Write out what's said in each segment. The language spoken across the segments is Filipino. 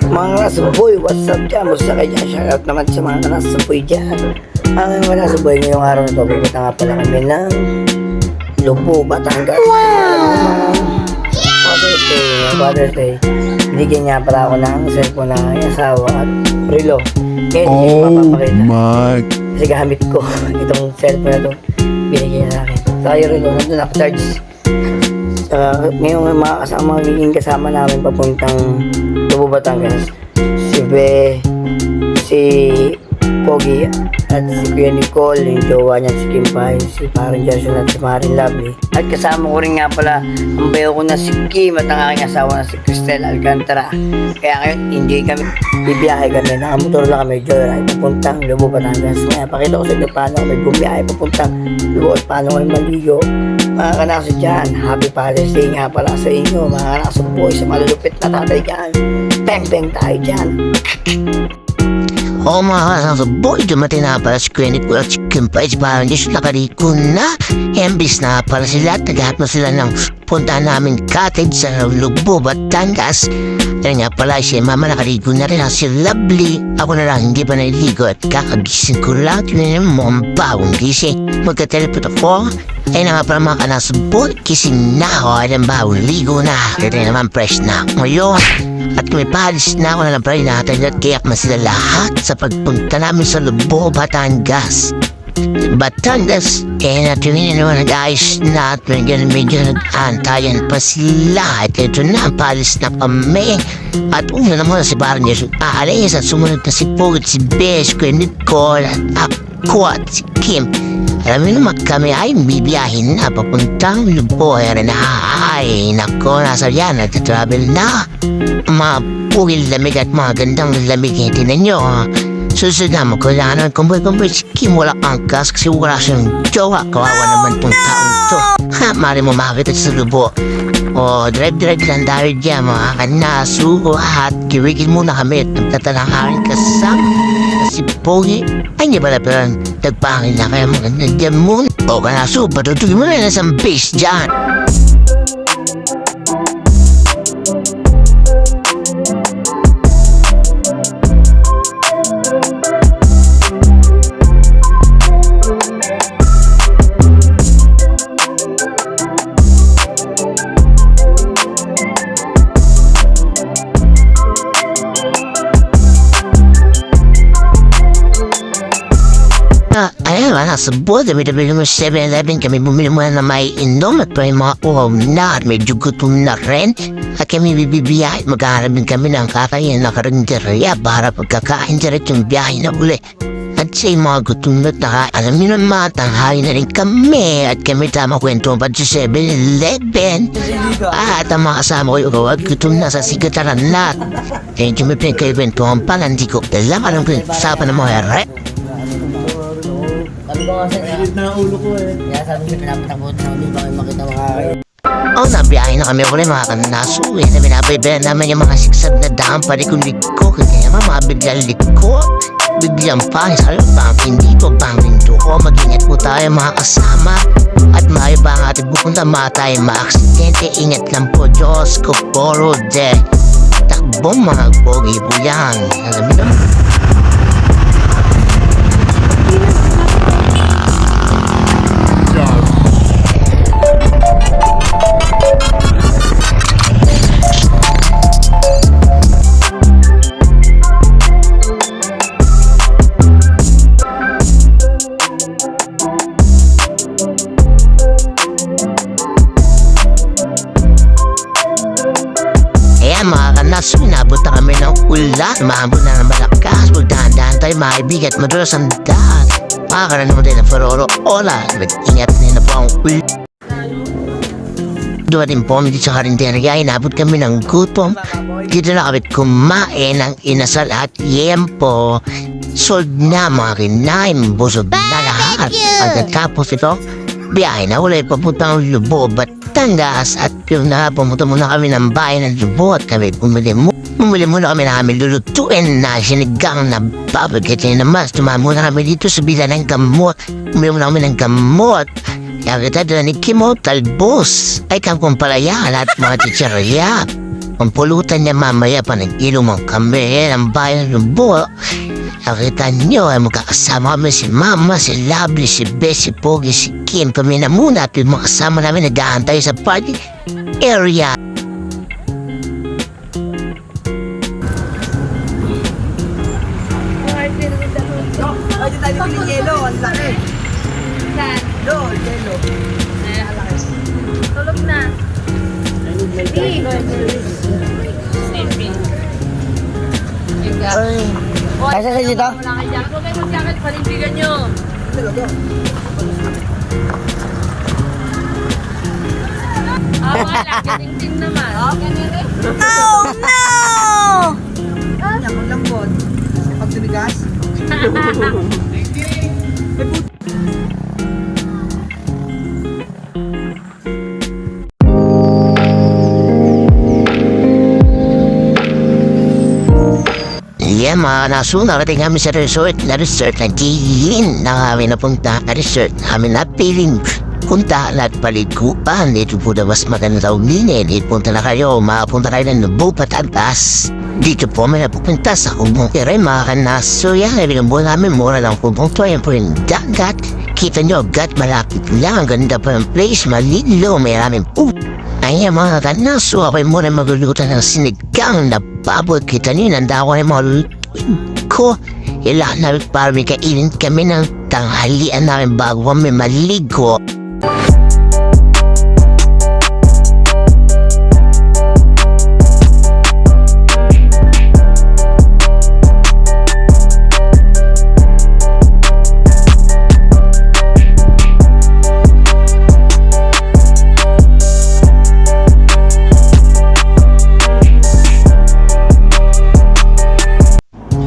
Mga nasuboy, what's up dyan? Musta kayo dyan? Shoutout naman sa mga nasuboy dyan. Ang mga nasuboy ngayong araw na ito, pupunta nga pala kami ng Lubo, Batangas. Father's Day. Binigyan niya pala ako ng cellphone na aking asawa at relo. Ngayon, hindi ko mapapakita. Kasi gamit ko itong cellphone na ito. Binigyan niya sa akin. Saka yung relo, nandun naka-charge. Ngayon, mga magiging kasama namin papuntang Lubo, Batangas, si Be, si Pogi at si Kuya Nicole, yung jowa niya si Kim Pai, si Parang Jason at si Marin Lovely. At kasama ko rin nga pala ang bayo ko na si Kim at ang aking asawa na si Cristel Alcantara. Kaya ngayon, enjoy kami, bibiyahe kami, nakamotor lang kami, joyride, papuntang Lubo, Batangas. Kaya pakita ko sa inyo paano kami bumiyahe papuntang Lubo at paano kami maligo. Mga kanakso dyan, happy Father's Day nga pala sa inyo, mga kanakso boy, sa malulupit na tatay dyan. Bang tayo dyan. Oo mga kanakso boy, dumating na pala si Kuya Nicole at si Kim Pai, parang Diyos nakariko na. Embis na pala sila, naghahat na sila ng punta namin cottage sa Lubo, Batangas. Yan nga pala si mama nakaligo na rin, si Lovely. Ako na lang hindi pa naliligo at kakagising ko lang. Tinan mo ang bawang gising. Magka-teleport ako. Ay na nga pala mga kanasabot, gising na ako at ang bawang ligo na. Kaya naman fresh na ngayon. At kung may palis na ako na lang pala natin at kayak na sila lahat sa pagpunta namin sa Lubo, Batangas. Batangas, kaya natin naman nag-ayos na at medyo nag-antayan pa sila. At ito na, palis na kami. At una naman si Parang Jason aalis at sumunod na si Pogi at si Bes, Kuya Nicole at ako at si Kim. Alam mo naman kami ay bibiyahin na papuntang Lubo. Ay, nako, nasa yan, nag-travel na. Mga pugil lamig at mga gandang lamig. Tinan nyo, susunod na mo, kailangan kumbay si Kim wala angkas kasi wala siyang jowa. Kawawa naman tong taong to. Ha, mali mo makakita sa Lubo. O, drive lang tayo dyan mga kanaso. At kiwigil muna kami at nagtatalangharin kasama si Pogi. Ay, hindi pala pero nagpangin na kaya maganda dyan muna. O, kanaso, patutugin mo na nasang base dyan. Ayan nga, nasa board, dami-dami naman 7-Eleven kami bumili muna na may inom at may mga uhaw na at medyo gutom na rin. At kami bibibiyahe, maghahanapin kami ng kakain na karinderya para pagkakain direct yung biyahe na uli. At sa mga gutom na taka, alam nyo naman, tanghali na rin kami at kami tama kwento pa sa 7-Eleven. At ang mga kasama ko yung at gutom na sa sigataran na. Kaya kami pinagkaibentuhan pala, hindi ko alam anong pinagsasapan ng mga rep. Sabi ko nga sa ulo ko eh. Kaya sabi ko pinapatakot na hindi ba kayo makita makakain. Nabiyahe na kami ulit mga kanaso eh. Na binabaybayan naman yung mga siksab na daan pa rin kung liko. Kaya mga biglang liko. Biglang pangis. Sabi ko, bangin dito, bangin doon. Mag-ingat po tayo mga kasama. At maayo ba ang ating bukunta mga tayo ma-aksidente. Ingat lang po, Diyos ko poro de. Takbong mga pogi po yan. Alam mo naman. Mga kanaso, inabot na kami ng ulan. Mahabot na ng malakas. Magdahan-dahan tayo, maibigat, madulas ang dahan. Makakaroon naman tayo ng faroro. Ola, nag-ingat na po ang ulan. Doon din po dito sa karinderya, inabot kami ng gutom. Dito na kami kumain ng inasal at yempo. Sold na mga kinain, busog na lahat. Pagkatapos ito, biyahe na ulit papuntang Lubo, Batangas. At yung na pumunta muna kami ng bayan ng Lubo at kami bumili muna kami na kami lulutuin na sinigang na baboy. Kaya naman, tumama muna kami dito sa bila ng gamot. Bumili muna kami ng gamot. Kaya kita doon ni Kimo talbos. Ay kang kumpalaya lahat mga chichirya. Ang pulutan niya mamaya pa nag-ilong ang kami ng bayan ng buo. Nakita niyo ay magkakasama kami si Mama, si Lovely, si Bess, si Pogi, si Kim. Kami na muna at yung mga kasama namin nag-aantay sa party area. Pwede tayo piling yelo, ang laki. Saan? Doon, yelo. Tulog na. Kaya sa dito? Wala kayo jacket. Huwag kayo mag-jacket. Panindigan nyo. Wala. Gating-ting naman. Ganyan. Oh, no! Yan, maglambot. Pag tumigas. Yeah, mga naso, narating kami sa resort na diin na kami napunta na resort namin na piling punta at paliguan. Dito po na mas maganda uline. Dito punta na kayo, makapunta kayo ng Nubo Patangas. Dito po may napupunta sa Kubong Kiray, mga kanaso. Yan, ibigyan po namin mura lang Kubong to. Yan po yung dagat. Kita nyo, agad malapit lang. Ang ganda po ng place, malilo, may maraming po. Ayan mga kanaso, ako'y muna magluluto ng sinigang na baboy. Kita nyo, nanda ko na mga lulutuin ko. Ilan na para may kainin kami ng tanghalian namin bago kami maligo.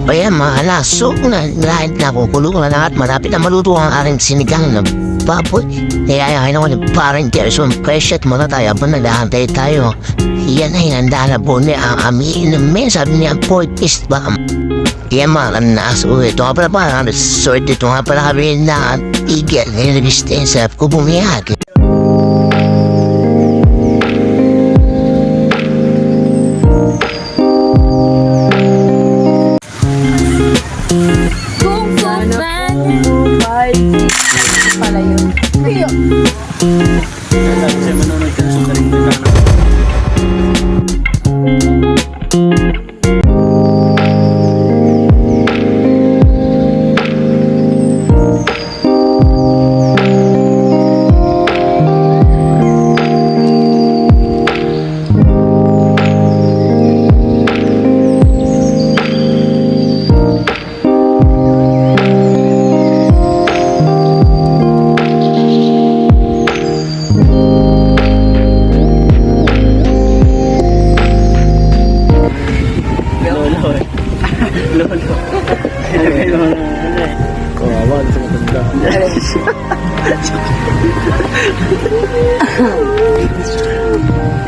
Kaya mga alaso, lahit na kukulo na lahat, malapit na maluto ang aking sinigang na baboy. Kaya naman yung parang Gerson Preshet muna tayo habang naghahantay tayo. Yan ay handa na po niya ang amin namin, sabi niya po, pist ba? Kaya mga alaso, ito nga pala parang resort, ito nga pala kami na igel, nilibiste sa kubumiyag. Kung fan. Pala yun. Ayun.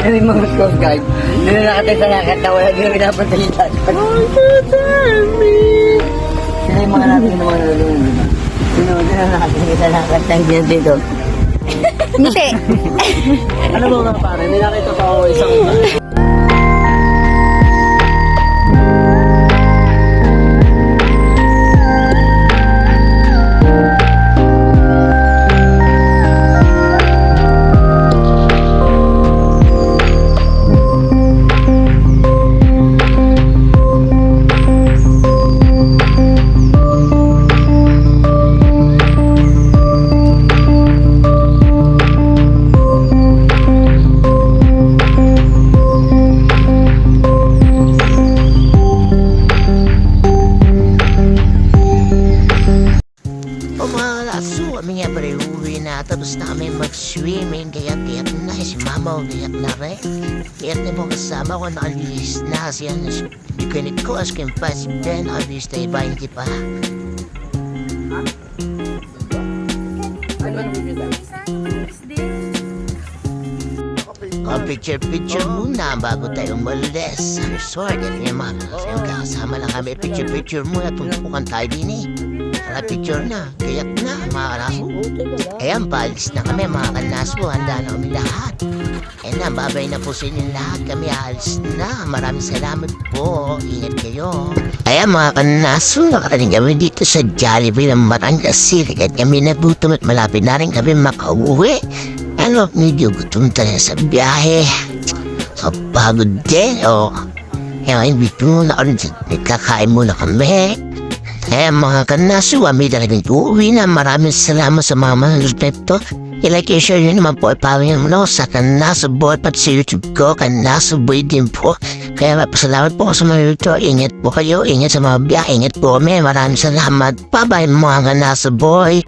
Yan yung mga Coast Guard. Hindi na nakatay sa nakatawa na hindi na pinapantalitan. Sila yung mga natin na mga nalulungan, di ba? Sino na nakatay sa nakatang dito. Hindi. Ano ba mga pare? Hindi nakita pa ako isang tapos na kami mag-swimming, kaya na si Mama, umiyak na rin. Kaya na mo kasama ko, nakalis na siya na ikinit ko as kimpas, Ben, nakalis na iba, hindi pa. Ano ba nabibigay? Picture muna bago tayo umalis sa resort. At yung mga kasama lang kami. Picture muna. Tumpukan tayo din eh. Para picture na. Kayak na mga kanaso. Ayan, paalis na kami mga kanaso. Handa na kami lahat. Ayan na, babay na po sa inyo lahat. Kami alis na. Maraming salamat po. Ingat kayo. Ayan mga kanaso. Nakarating kami dito sa Jollibee ng Batangas City. At kami nagutom at malapit na rin kami makauwi. Ano, medyo gutom tayo sa biyahe. Kapagod din, o. Kaya invite muna ako rin. Kakain muna kami. Kaya mga kanaso, kami talagang uuwi na. Maraming salamat sa mga manuscripto. I-like and share yun naman po. Ipawin mo sa Kanaso Boy pati sa YouTube ko. Kanaso Boy din po. Kaya pasalamat po sa mga ito. Ingat po kayo. Ingat sa mga biyahe. Ingat po kami. Maraming salamat. Bye-bye mga Kanaso Boy.